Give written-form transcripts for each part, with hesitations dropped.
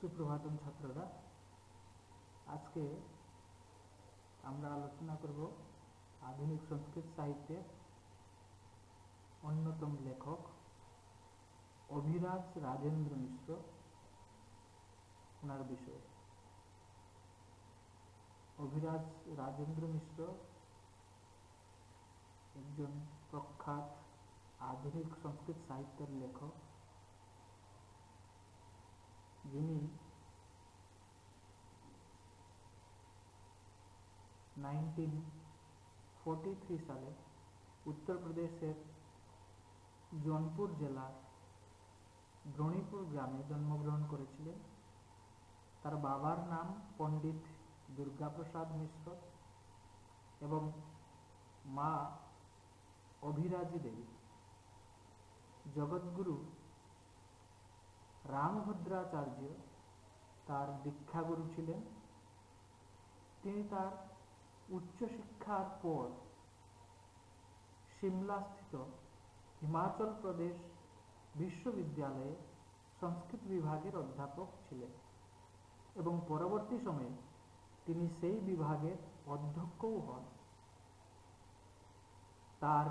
সুপ্রভাতম ছাত্ররা, আজকে আমরা আলোচনা করব আধুনিক সংস্কৃত সাহিত্যের অন্যতম লেখক অভিরাজ রাজেন্দ্র মিশ্র ওনার বিষয়ে। অভিরাজ রাজেন্দ্র মিশ্র একজন প্রখ্যাত আধুনিক সংস্কৃত সাহিত্যের লেখক, যিনি 1943 সালে উত্তরপ্রদেশের জৌনপুর জেলার দ্রোণীপুর গ্রামে জন্মগ্রহণ করেছিলেন। তার বাবার নাম পণ্ডিত দুর্গাপ্রসাদ মিশ্র এবং মা অভিরাজি দেবী। জগৎগুরু রামভদ্রাচার্য তার দীক্ষাগুরু ছিলেন। তিনি তার উচ্চশিক্ষার পর সিমলাস্থিত হিমাচল প্রদেশ বিশ্ববিদ্যালয়ে সংস্কৃত বিভাগের অধ্যাপক ছিলেন এবং পরবর্তী সময়ে তিনি সেই বিভাগের অধ্যক্ষও হন। তার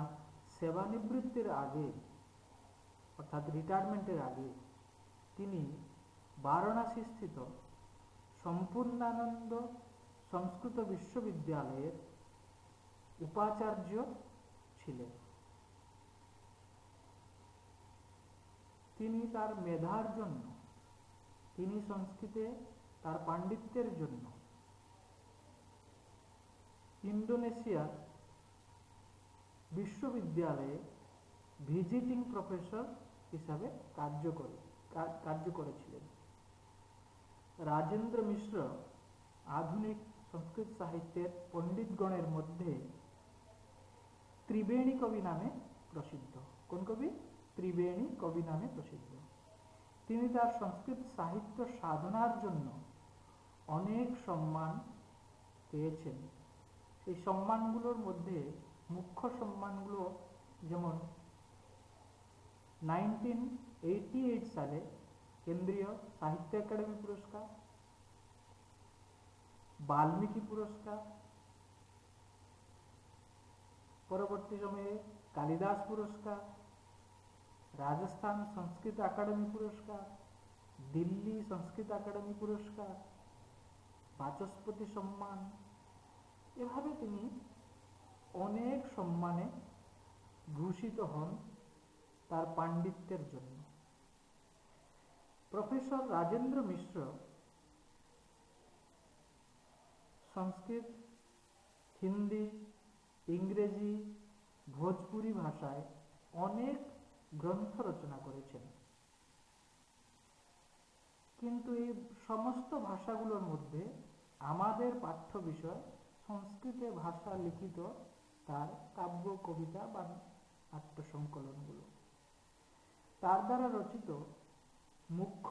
সেবানিবৃত্তির আগে, অর্থাৎ রিটায়ারমেন্টের আগে, তিনি বারাণসীস্থিত সম্পূর্ণানন্দ সংস্কৃত বিশ্ববিদ্যালয়ের উপাচার্য ছিলেন। তিনি তার মেধার জন্য, তিনি সংস্কৃতে তার পাণ্ডিত্যের জন্য ইন্দোনেশিয়ার বিশ্ববিদ্যালয়ে ভিজিটিং প্রফেসর হিসাবে কার্য করেছিলেন। রাজেন্দ্র মিশ্র আধুনিক সংস্কৃত সাহিত্যের পণ্ডিতগণের মধ্যে ত্রিবেণী কবি নামে প্রসিদ্ধ। কোন কবি? ত্রিবেণী কবি নামে প্রসিদ্ধ। তিনি তার সংস্কৃত সাহিত্য সাধনার জন্য অনেক সম্মান পেয়েছেন। সেই সম্মানগুলোর মধ্যে মুখ্য সম্মানগুলো যেমন 1988 সালে কেন্দ্রীয় সাহিত্য একাডেমি পুরস্কার, বাল্মীকি পুরস্কার, পরবর্তী সময়ে কালিদাস পুরস্কার, রাজস্থান সংস্কৃত একাডেমি পুরস্কার, দিল্লি সংস্কৃত একাডেমি পুরস্কার, বাচস্পতি সম্মান, এভাবে তিনি অনেক সম্মানে ভূষিত হন তার পাণ্ডিত্যের জন্য। প্রফেসর রাজেন্দ্র মিশ্র সংস্কৃত, হিন্দি, ইংরেজি, ভোজপুরি ভাষায় অনেক গ্রন্থ রচনা করেছেন, কিন্তু এই সমস্ত ভাষাগুলোর মধ্যে আমাদের পাঠ্য বিষয় সংস্কৃতে ভাষা লিখিত তার কাব্য, কবিতা বা নাট্য সংকলনগুলো। তার দ্বারা রচিত মুখ্য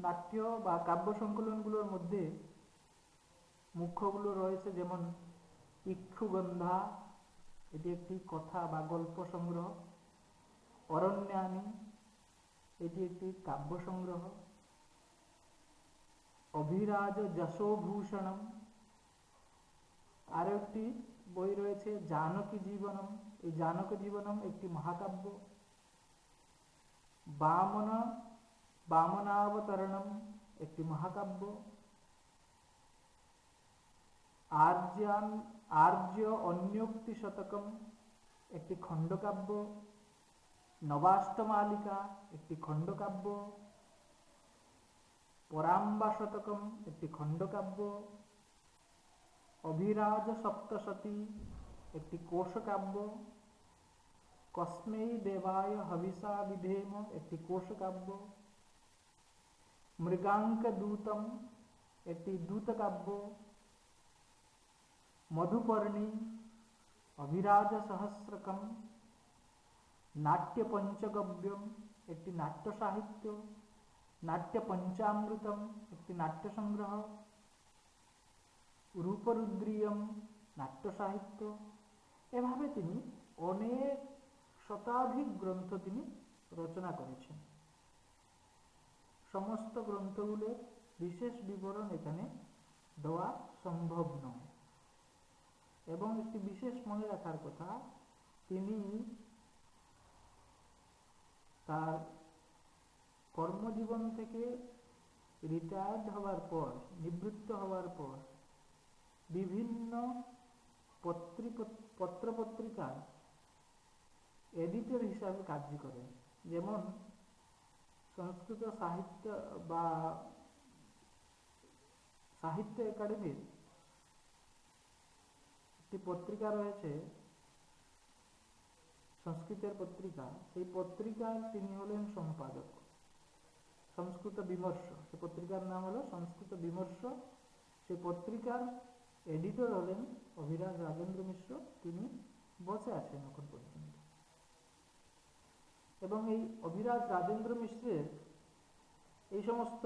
নাট্য বা কাব্য সংকলনগুলোর মধ্যে মুখ্যগুলো রয়েছে, যেমন ইক্ষুগন্ধা, এটি একটি কথা বা গল্প সংগ্রহ; অরণ্যানি, এটি একটি কাব্য সংগ্রহ; অভিরাজ যশোভূষণম, আরো একটি বই রয়েছে জানকী জীবনম, এই জানকী জীবনম একটি মহাকাব্য; বামনাবতরণম একটি মহাকাব্য; আর্য অন্যোক্তি শতকম একটি খণ্ডকাব্য; নবাষ্টমালিকা একটি খণ্ডকাব্য; পরাম্বা শতকম একটি খণ্ডকাব্য; অভিরাজ সপ্তশতী একটি কোষকাব্য; কস্মৈ দেবায় হবিষা বিধেম একটি কোষকাব্য; মৃগাঙ্ক দূতম একটি দূতকাব্য; মধুপর্ণী, অভিরাজ সহস্রকম; নাট্য পঞ্চগব্যম একটি নাট্য সাহিত্য; নাট্য পঞ্চামৃতম একটি নাট্য সংগ্রহ; রূপরুদ্রিয়ম নাট্য সাহিত্য। এভাবে তিনি অনেক শতাধিক গ্রন্থ তিনি রচনা করেছেন। সমস্ত গ্রন্থগুলোর বিশেষ বিবরণ এখানে দেওয়া সম্ভব নয়। এবং একটি বিশেষ মনে রাখার কথা, তিনি তার কর্মজীবন থেকে রিটায়ার্ড হওয়ার পর, নিবৃত্ত হওয়ার পর বিভিন্ন পত্রপত্রিকার এডিটর হিসাবে কাজ করেন। যেমন সংস্কৃত সাহিত্য বা সাহিত্য একাডেমির একটি পত্রিকা রয়েছে, সংস্কৃতের পত্রিকা, সেই পত্রিকার তিনি হলেন সম্পাদক। সংস্কৃত বিমর্ষ, সে পত্রিকার নাম হলো সংস্কৃত বিমর্ষ। সে পত্রিকার এডিটর হলেন অভিরাজ রাজেন্দ্র মিশ্র, তিনি বসে আছেন এখন পর্যন্ত। এবং এই অভিরাজ রাজেন্দ্র মিশ্রের এই সমস্ত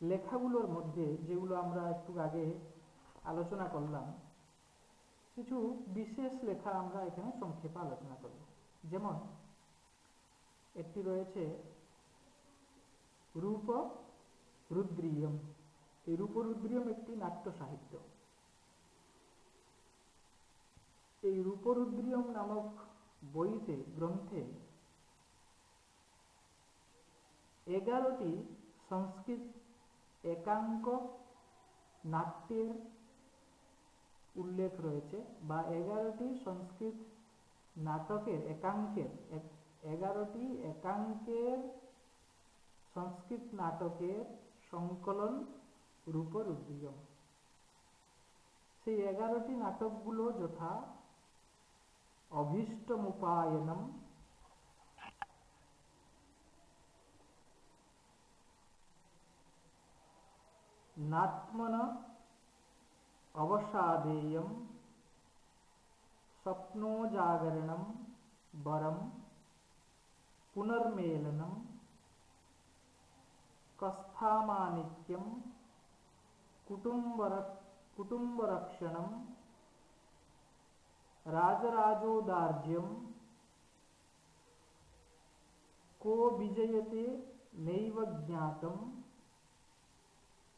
লেখাগুলোর মধ্যে, যেগুলো আমরা একটু আগে আলোচনা করলাম, কিছু বিশেষ লেখা আমরা এখানে সংক্ষেপে আলোচনা করব। যেমন একটি রয়েছে রূপ রুদ্রিয়ম। এই রূপ রুদ্রিয়ম একটি নাট্য সাহিত্য। এই রূপ রুদ্রিয়ম নামক বইতে, গ্রন্থে 11টি সংস্কৃত একাঙ্ক নাট্যের উল্লেখ রয়েছে, বা 11টি সংস্কৃত নাটকের একাঙ্কের 11টি একাঙ্কের সংস্কৃত নাটকের সংকলন রূপ রুদ্রিয়ম। সেই 11টি নাটকগুলো যথা অভীষ্টমুপায়নম, নাত্মন অবসাদেয়ম, স্বপ্নোজাগরণম, বরম, পুনর্মেলনম, কस्थामानित्यम, कुटुम्बरक्षणम, राजराजोदार्ज्यम, को विजयते नैव ज्ञातम,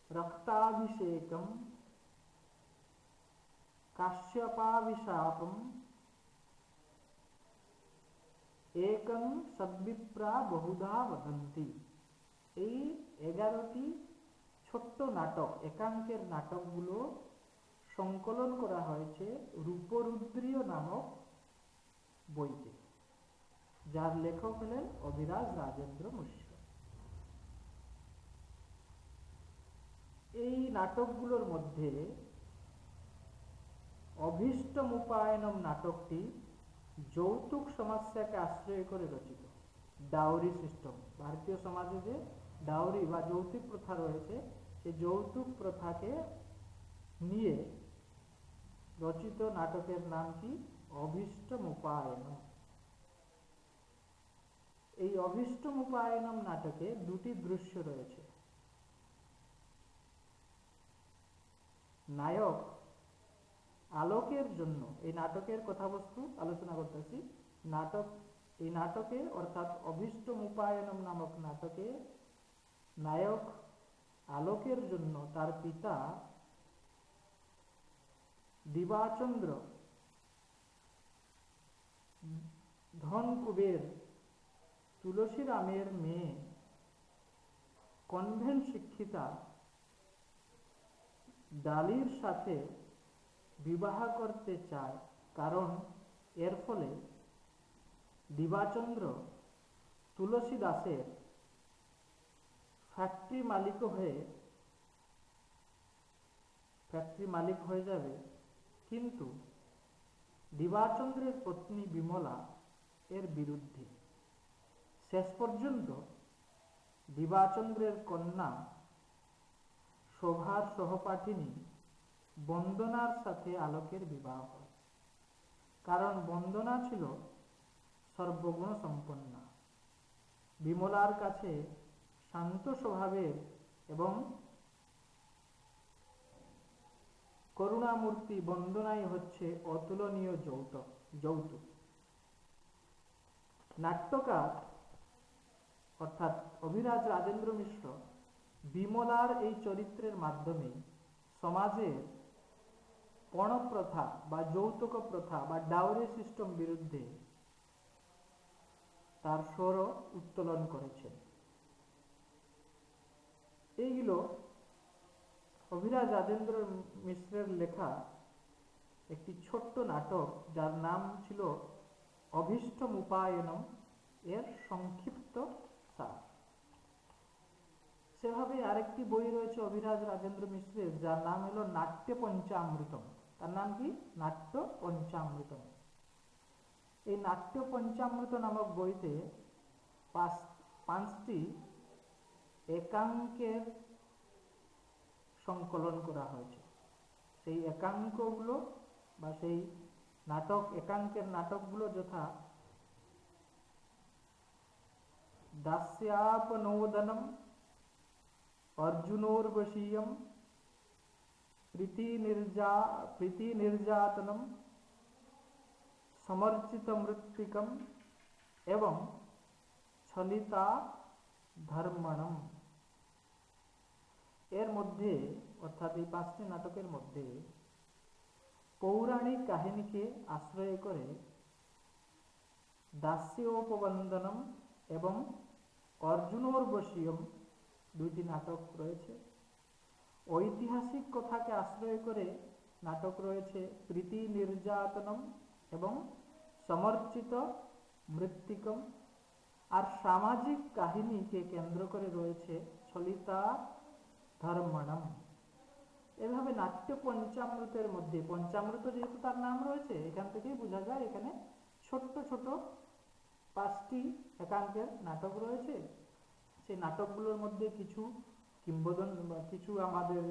रक्ताभिषेकम, काश्यपाभिशापम, एकं सद्विप्रा बहुधा वदन्ति। এই 11টি ছোট্ট নাটক, একাঙ্কের নাটকগুলো সংকলন করা হয়েছে রূপরুদ্রীয় নামক বইতে, যার লেখক হলেন অভিরাজ রাজেন্দ্র মিশ্র। এই নাটকগুলোর মধ্যে অভীষ্টমুপায়নম নাটকটি যৌতুক সমস্যাকে আশ্রয় করে রচিত। ডাউরি সিস্টেম, ভারতীয় সমাজে যে ডাউরি বা যৌতুক প্রথা রয়েছে, সেই যৌতুক প্রথাকে নিয়ে রচিত নাটকের নাম কি? অভীষ্টমুপায়নম। এই অভীষ্টমুপায়নম নাটকে দুটি দৃশ্য রয়েছে। নায়ক আলোকের জন্য, এই নাটকের কথাবস্তু আলোচনা করতেছি, এই নাটকে অর্থাৎ অভীষ্টমুপায়নম নামক নাটকে নায়ক আলোকের জন্য তার পিতা দিবাচন্দ্র ধন কুবের তুলসীরামের মেয়ে কনভেন্ট শিক্ষিতা ডালির সাথে বিবাহ করতে চায়, কারণ এর ফলে দিবাচন্দ্র তুলসী দাসের ফ্যাক্টরি মালিক হয়ে যাবে। কিন্তু দিবাচন্দ্রের পত্নী বিমলা এর বিরুদ্ধে। শেষ পর্যন্ত দিবাচন্দ্রের কন্যা শোভার সহপাঠিনী বন্দনার সাথে আলোকের বিবাহ হয়, কারণ বন্দনা ছিল সর্বগুণ সম্পন্না। বিমলার কাছে শান্ত স্বভাবের এবং করুণামূর্তি বন্দনাই হচ্ছে অতুলনীয় যৌতুক। নাট্যকার অর্থাৎ অভিরাজ রাজেন্দ্র মিশ্র বিমলার এই চরিত্রের মাধ্যমে সমাজের পণপ্রথা বা যৌতুক প্রথা বা ডাউরি সিস্টেম বিরুদ্ধে তার স্বর উত্তোলন করেছেন। এইগুলো অভিরাজ রাজেন্দ্র মিশ্রের লেখা একটি ছোট্ট নাটক, যার নাম ছিল অভীষ্টমুপায়নম, এর সংক্ষিপ্ত সার। সেভাবে আরেকটি বই রয়েছে অভিরাজ রাজেন্দ্র মিশ্রের, যার নাম হলো নাট্য পঞ্চামৃতম। তার নাম কি? নাট্য পঞ্চামৃতম। এই নাট্য পঞ্চামৃত নামক বইতে পাঁচটি একাঙ্কের সংকলন করা হয়েছে। সেই একাঙ্কগুলো বা সেই একাঙ্কের নাটকগুলো যথা দাস্যাপনোদনম, অর্জুনোর্বশীয়ম, প্রীতি নির্যাতনম, সমর্চিত মৃত্তিকম এবং ছলিতা ধর্মণম। এর মধ্যে অর্থাৎ এই পাঁচটি নাটকের মধ্যে পৌরাণিক কাহিনীকে আশ্রয় করে দাস্যোপবন্দনম এবং অর্জুনোর্বশীয়ম দুইটি নাটক রয়েছে। ঐতিহাসিক কথাকে আশ্রয় করে নাটক রয়েছে প্রীতি নির্যাতনম এবং সমর্চিত মৃত্তিকম। আর সামাজিক কাহিনীকে কেন্দ্র করে রয়েছে ছলিতা ধর্মণম। এভাবে নাট্য পঞ্চামৃতের মধ্যে, পঞ্চামৃত যেহেতু তার নাম রয়েছে, এখান থেকেই বোঝা যায় এখানে ছোট্ট ছোট পাঁচটি একাঙ্কের নাটক রয়েছে। সেই নাটকগুলোর মধ্যে কিছু কিংবদন্তি বা কিছু আমাদের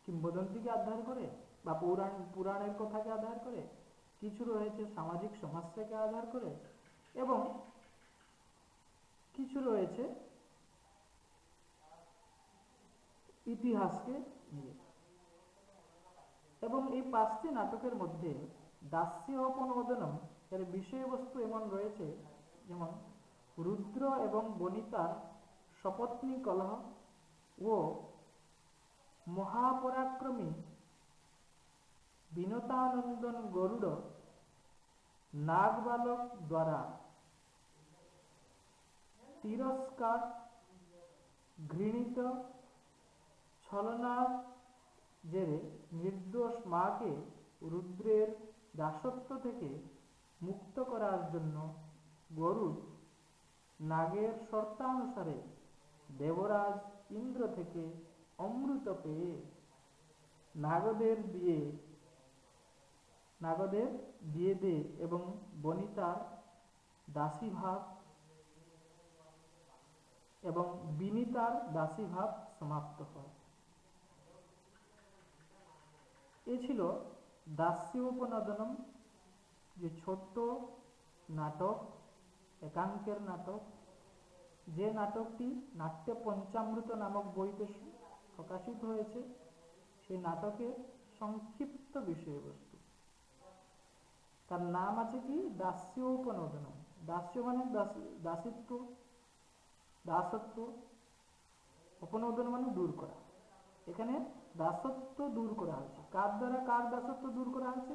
কিংবদন্তিকে আধার করে বা পুরাণের কথাকে আধার করে, কিছু রয়েছে সামাজিক সমস্যাকে আধার করে এবং কিছু রয়েছে ইতিহাসকে নিয়ে। এবং এই পাঁচটি নাটকের মধ্যে দাস্যোপনোদনম এর বিষয়বস্তু এমন রয়েছে, যেমন রুদ্র এবং বনিতার সপত্নী কলহ ও মহাপরাক্রমী বিনতানন্দন গরুড় নাগবালক দ্বারা তিরস্কার, ঘৃণিত, ছলনার জেরে নির্দোষ মাকে রুদ্রের দাসত্ব থেকে মুক্ত করার জন্য গরুড় নাগের শর্তানুসারে দেবরাজ ইন্দ্র থেকে অমৃত পেয়ে নাগদের দিয়ে দে এবং বনিতার দাসীভাব এবং বিনীতার দাসীভাব সমাপ্ত হয়। এ ছিল দাস্যোপনোদনম, যে ছোট্ট নাটক, একাঙ্কের নাটক, যে নাটকটি নাট্য পঞ্চামৃত নামক বইতে প্রকাশিত হয়েছে। সেই নাটকের সংক্ষিপ্ত বিষয়বস্তু, তার নাম আছে কি? দাস্যোপনোদনম। দাস্য মানে দাসিত্ব, দাসত্ব, উপনোদন মানে দূর করা। এখানে দাসত্ব দূর করা হয়েছে। কার দ্বারা কার দাসত্ব দূর করা হয়েছে?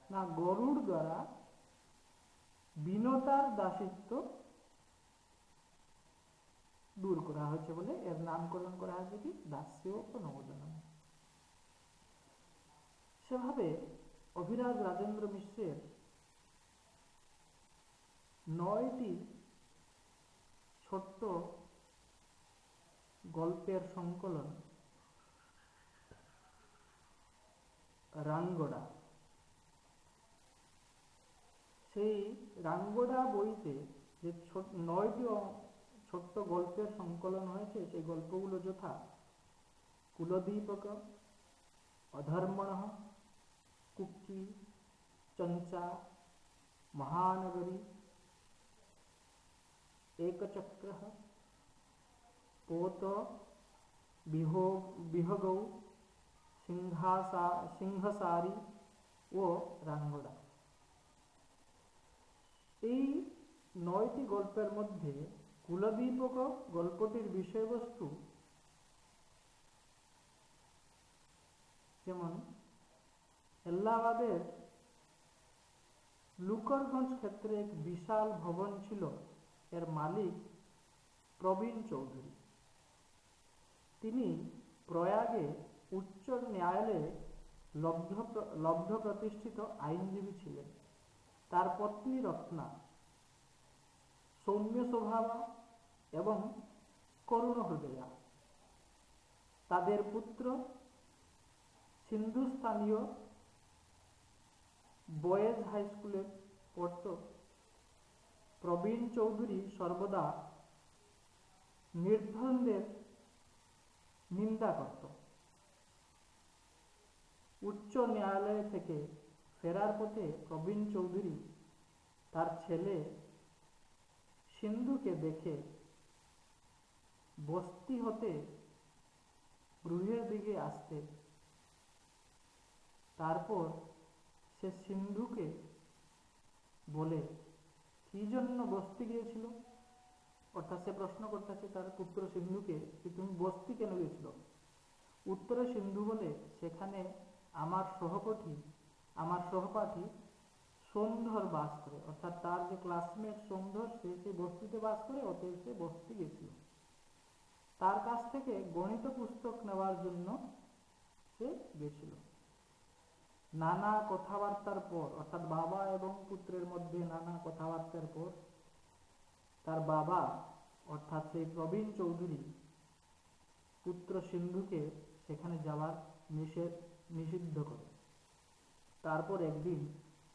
না, গরুড় দ্বারা বিনতার দাসত্ব দূর করা হয়েছে বলে এর নামকরণ করা হয়েছে কি? দাস্যোপনোদনম। সেভাবে অভিরাজ রাজেন্দ্র মিশ্রের 9টি ছোট্ট গল্পের সংকলন রাঙ্গোড়া। সেই রাঙ্গোড়া বইতে যে 9টি ছোট্ট গল্পের সংকলন হয়েছে, সেই গল্পগুলো যথা কুলদীপক, অধর্মণ, কুক্ষি, চঞ্চা, মহানগরী, একচক্র, পোত, বিহগৌ, সিংহসারি ও রাঙ্গোড়া। এই 9টি গল্পের মধ্যে কুলদীপক গল্পটির বিষয়বস্তু যেমন এলাহাবাদের লুকরগঞ্জ ক্ষেত্রে এক বিশাল ভবন ছিল, এর মালিক প্রবীণ চৌধুরী। তিনি প্রয়াগে উচ্চ ন্যায়ালয়ে লব্ধ প্রতিষ্ঠিত আইনজীবী ছিলেন। তার পত্নী রত্না সৌম্য স্বভাবা এবং করুণ হৃদয়া। তাদের পুত্র সিন্ধুস্থানীয় বয়েজ হাই স্কুলে পড়ত। প্রবীণ চৌধুরী সর্বদা নির্ধনদের নিন্দা করত। উচ্চ ন্যায়ালয় থেকে ফেরার পথে প্রবীণ চৌধুরী তার ছেলে সিন্ধুকে দেখে বস্তি হতে গৃহের দিকে আসতে, তারপর সে সিন্ধুকে বলে কি জন্য বস্তি গিয়েছিল, অর্থাৎ সে প্রশ্ন করতেছে তার পুত্র সিন্ধুকে যে তুমি বস্তি কেন গিয়েছিল। উত্তরে সিন্ধু বলে সেখানে আমার সহপাঠী সৌন্ধর বাস করে, অর্থাৎ তার যে ক্লাসমেট সৌন্ধর সে সেই বস্তিতে বাস করে, অতএব সে বস্তি গেছিল। তার কাছ থেকে গণিত পুস্তক নেওয়ার জন্য সে গেছিল। নানা কথাবার্তার পর, অর্থাৎ বাবা এবং পুত্রের মধ্যে নানা কথাবার্তার পর তার বাবা অর্থাৎ সেই প্রবীণ চৌধুরী পুত্র সিন্ধুকে সেখানে যাওয়ার নিষিদ্ধ করে। তারপর একদিন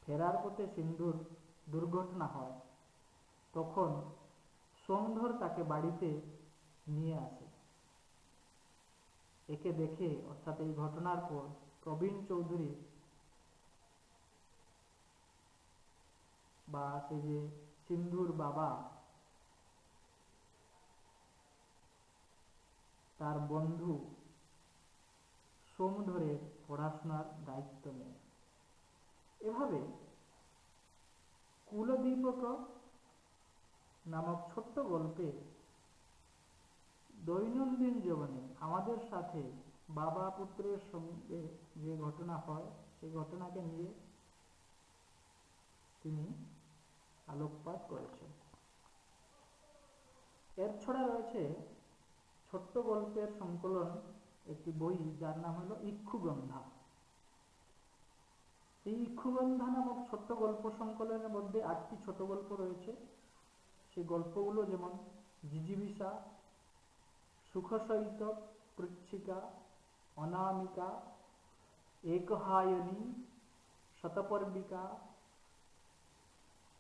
ফেরার পথে সিন্ধুর দুর্ঘটনা হয়। তখন সৌন্ধর তাকে বাড়িতে নিয়ে আসে। একে দেখে, অর্থাৎ এই ঘটনার পর প্রবীণ চৌধুরী বা সেই যে সিন্ধুর বাবা তার বন্ধু সোমধরের পড়াশোনার দায়িত্ব নেয়। এভাবে কুলদীপক নামক ছোট্ট গল্পে দৈনন্দিন জীবনে আমাদের সাথে বাবা পুত্রের সঙ্গে যে ঘটনা হয় সেই ঘটনাকে নিয়ে তিনি আলোকপাত করেছেন। এর ছড়া রয়েছে ছোট্ট গল্পের সংকলন একটি বই যার নাম হলো ইক্ষুগন্ধা। এই ইক্ষুগন্ধা নামক ছোট্ট গল্প সংকলনের মধ্যে 8টি ছোট গল্প রয়েছে। সেই গল্পগুলো যেমন জিজিবিষা, সুখসহিত পৃচ্ছিকা, অনামিকা, একহায়নী, শতপর্বিকা,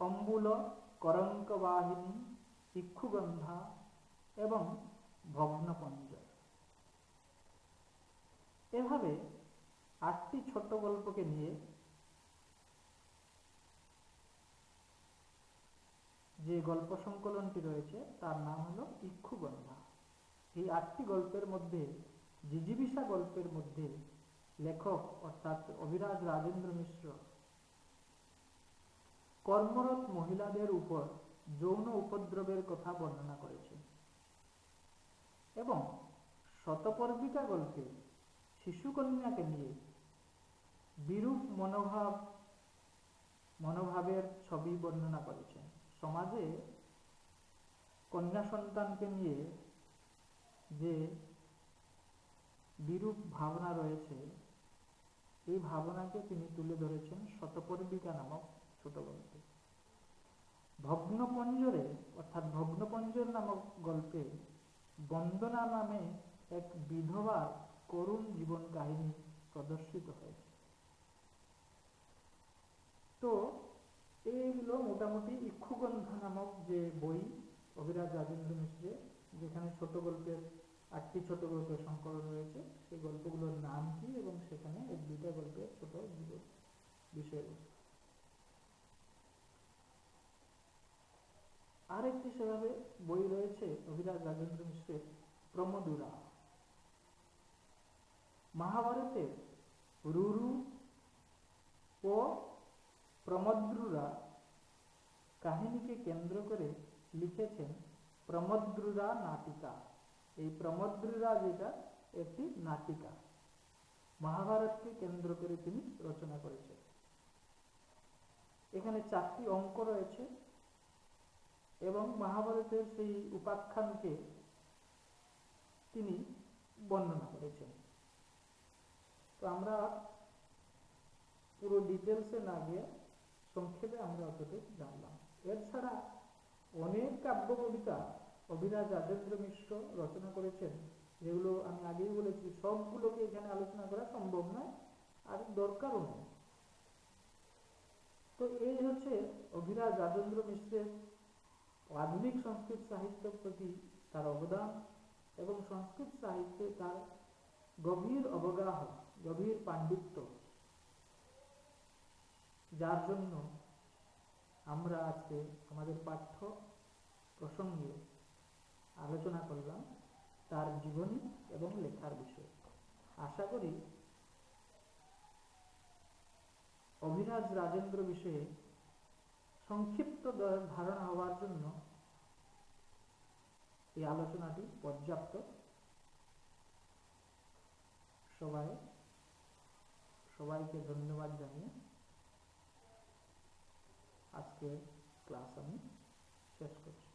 অম্বুল করঙ্কবাহিনী, ইক্ষুগন্ধা এবং ভগ্নপঞ্জর। এভাবে 8টি ছোট্ট গল্পকে নিয়ে যে গল্প সংকলনটি রয়েছে তার নাম হলো ইক্ষুগন্ধা। এই 8টি গল্পের মধ্যে জিজিবিষা গল্পের মধ্যে লেখক অর্থাৎ অভিরাজ রাজেন্দ্র মিশ্র কর্মরত মহিলাদের উপর যৌন উপদ্রবের কথা বর্ণনা করেছেন এবং শতপর্বিকা গল্পে শিশুকন্যাকে নিয়ে বিরূপ মনোভাবের ছবি বর্ণনা করেছেন। সমাজে কন্যা সন্তানকে নিয়ে যে বিরূপ ভাবনা রয়েছে এই ভাবনাকে তিনি তুলে ধরেছেন শতপর্বিকা নামক ছোট গল্পে। ভগ্নপঞ্জরে অর্থাৎ ভগ্নপঞ্জর নামক গল্পে বন্দনা নামে এক বিধবার করুণ জীবন কাহিনী প্রদর্শিত হয়েছে। তো এই হলো মোটামুটি ইক্ষুগন্ধা নামক যে বই অভিরাজ রাজেন্দ্র মিশ্রের, যেখানে ছোট গল্পের 8টি ছোট গল্পের সংকলন রয়েছে। সেই গল্পগুলোর নাম কি এবং সেখানে 1-2টা গল্পের ছোট বিষয়বস্তু। আরেকটি সেভাবে বই রয়েছে অভিরাজ রাজেন্দ্র মিশ্রের প্রমদুরা। মহাভারতের রুরু ও প্রমদ্রুরা কাহিনীকে কেন্দ্র করে লিখেছেন প্রমদ্রুরা নাটিকা। এই প্রমদ্রুরা যেটা একটি নাটিকা, মহাভারতকে কেন্দ্র করে তিনি রচনা করেছেন। এখানে 4টি অঙ্ক রয়েছে এবং মহাভারতের সেই উপাখ্যানকে তিনি বর্ণনা করেছেন। তো আমরা পুরো ডিটেলসে না গিয়ে সংক্ষেপে আমরা অতটুকু জানলাম। এছাড়া অনেক কাব্য কবিতা অভিরাজ রাজেন্দ্র মিশ্র রচনা করেছেন, যেগুলো আমি আগেই বলেছি সবগুলোকে এখানে আলোচনা করা সম্ভব নয় আর দরকারও নেই। তো এই হচ্ছে অভিরাজ রাজেন্দ্র মিশ্রের আধুনিক সংস্কৃত সাহিত্যের প্রতি তার অবদান এবং সংস্কৃত সাহিত্যে তার গভীর অবগাহ, গভীর পাণ্ডিত্য, যার জন্য আমরা আজকে আমাদের পাঠ্য প্রসঙ্গে আলোচনা করলাম তার জীবনী এবং লেখার বিষয়ে। আশা করি অভিরাজ রাজেন্দ্র বিষয়ে সংক্ষিপ্ত ধারণা হওয়ার জন্য এই আলোচনাটি পর্যাপ্ত। সবাইকে ধন্যবাদ জানিয়ে আজকে ক্লাস আমি শেষ করছি।